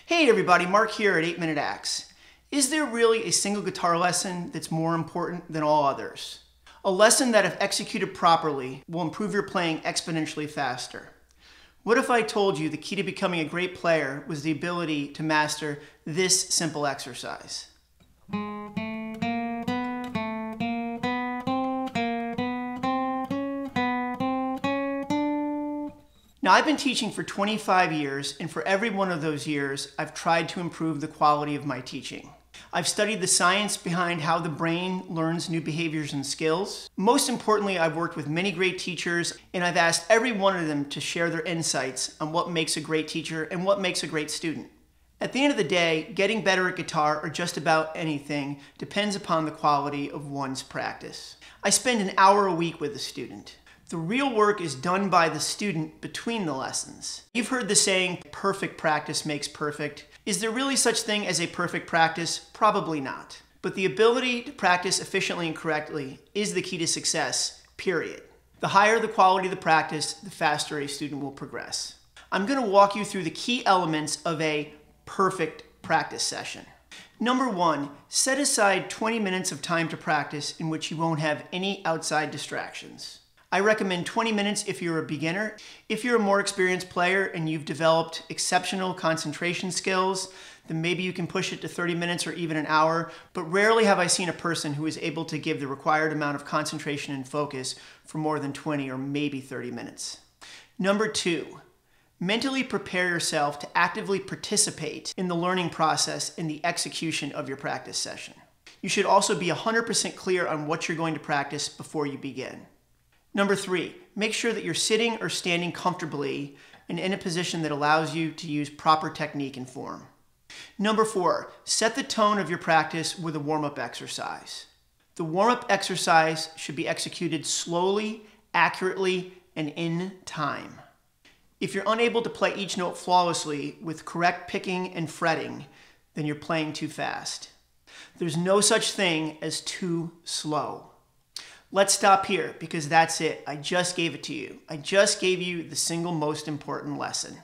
Hey everybody, Mark here at 8 Minute Axe. Is there really a single guitar lesson that's more important than all others? A lesson that, if executed properly, will improve your playing exponentially faster. What if I told you the key to becoming a great player was the ability to master this simple exercise? Now, I've been teaching for 25 years, and for every one of those years, I've tried to improve the quality of my teaching. I've studied the science behind how the brain learns new behaviors and skills. Most importantly, I've worked with many great teachers, and I've asked every one of them to share their insights on what makes a great teacher and what makes a great student. At the end of the day, getting better at guitar or just about anything depends upon the quality of one's practice. I spend an hour a week with a student. The real work is done by the student between the lessons. You've heard the saying, perfect practice makes perfect. Is there really such thing as a perfect practice? Probably not. But the ability to practice efficiently and correctly is the key to success, period. The higher the quality of the practice, the faster a student will progress. I'm going to walk you through the key elements of a perfect practice session. Number one, set aside 20 minutes of time to practice in which you won't have any outside distractions. I recommend 20 minutes if you're a beginner. If you're a more experienced player and you've developed exceptional concentration skills, then maybe you can push it to 30 minutes or even an hour, but rarely have I seen a person who is able to give the required amount of concentration and focus for more than 20 or maybe 30 minutes. Number two, mentally prepare yourself to actively participate in the learning process in the execution of your practice session. You should also be 100% clear on what you're going to practice before you begin. Number three, make sure that you're sitting or standing comfortably and in a position that allows you to use proper technique and form. Number four, set the tone of your practice with a warm-up exercise. The warm-up exercise should be executed slowly, accurately, and in time. If you're unable to play each note flawlessly with correct picking and fretting, then you're playing too fast. There's no such thing as too slow. Let's stop here because that's it. I just gave it to you. I just gave you the single most important lesson.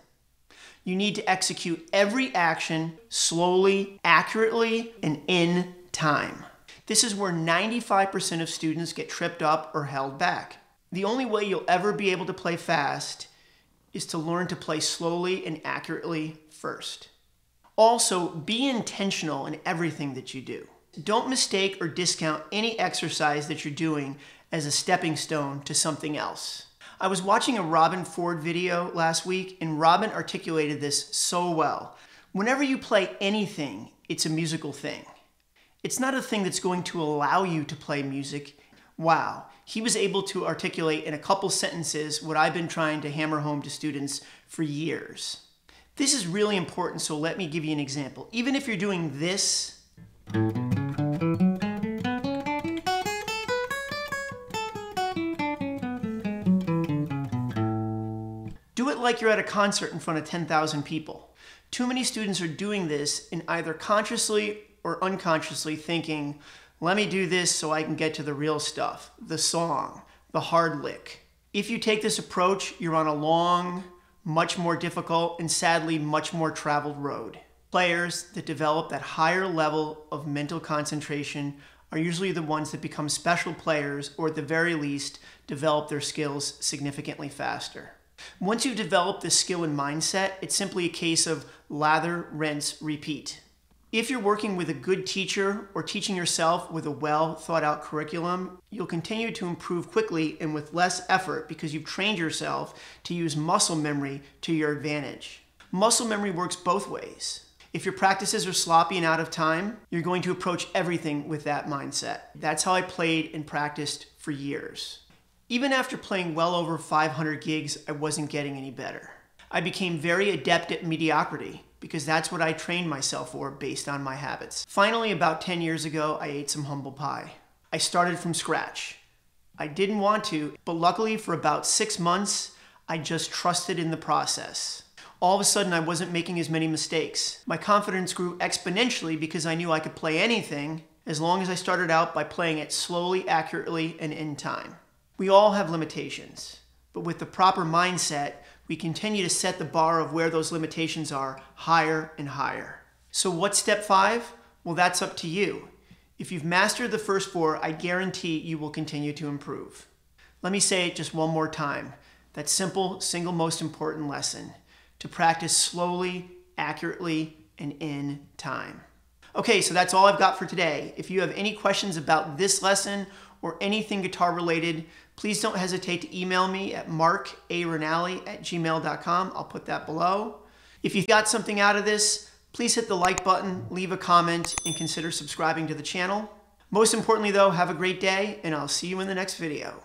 You need to execute every action slowly, accurately, and in time. This is where 95% of students get tripped up or held back. The only way you'll ever be able to play fast is to learn to play slowly and accurately first. Also, be intentional in everything that you do. Don't mistake or discount any exercise that you're doing as a stepping stone to something else. I was watching a Robben Ford video last week, and Robben articulated this so well. Whenever you play anything, it's a musical thing. It's not a thing that's going to allow you to play music. Wow, he was able to articulate in a couple sentences what I've been trying to hammer home to students for years. This is really important, so let me give you an example. Even if you're doing this, do it like you're at a concert in front of 10,000 people. Too many students are doing this and either consciously or unconsciously thinking, let me do this so I can get to the real stuff, the song, the hard lick. If you take this approach, you're on a long, much more difficult, and sadly much more traveled road. Players that develop that higher level of mental concentration are usually the ones that become special players, or at the very least, develop their skills significantly faster. Once you've developed this skill and mindset, it's simply a case of lather, rinse, repeat. If you're working with a good teacher or teaching yourself with a well thought out curriculum, you'll continue to improve quickly and with less effort because you've trained yourself to use muscle memory to your advantage. Muscle memory works both ways. If your practices are sloppy and out of time, you're going to approach everything with that mindset. That's how I played and practiced for years. Even after playing well over 500 gigs, I wasn't getting any better. I became very adept at mediocrity because that's what I trained myself for based on my habits. Finally, about 10 years ago, I ate some humble pie. I started from scratch. I didn't want to, but luckily for about 6 months, I just trusted in the process. All of a sudden, I wasn't making as many mistakes. My confidence grew exponentially because I knew I could play anything as long as I started out by playing it slowly, accurately, and in time. We all have limitations, but with the proper mindset, we continue to set the bar of where those limitations are higher and higher. So what's step 5? Well, that's up to you. If you've mastered the first 4, I guarantee you will continue to improve. Let me say it just one more time. That simple, single most important lesson: to practice slowly, accurately, and in time. Okay, so that's all I've got for today. If you have any questions about this lesson or anything guitar related, please don't hesitate to email me at markarinali@gmail.com. I'll put that below. If you got something out of this, please hit the like button, leave a comment, and consider subscribing to the channel. Most importantly though, have a great day, and I'll see you in the next video.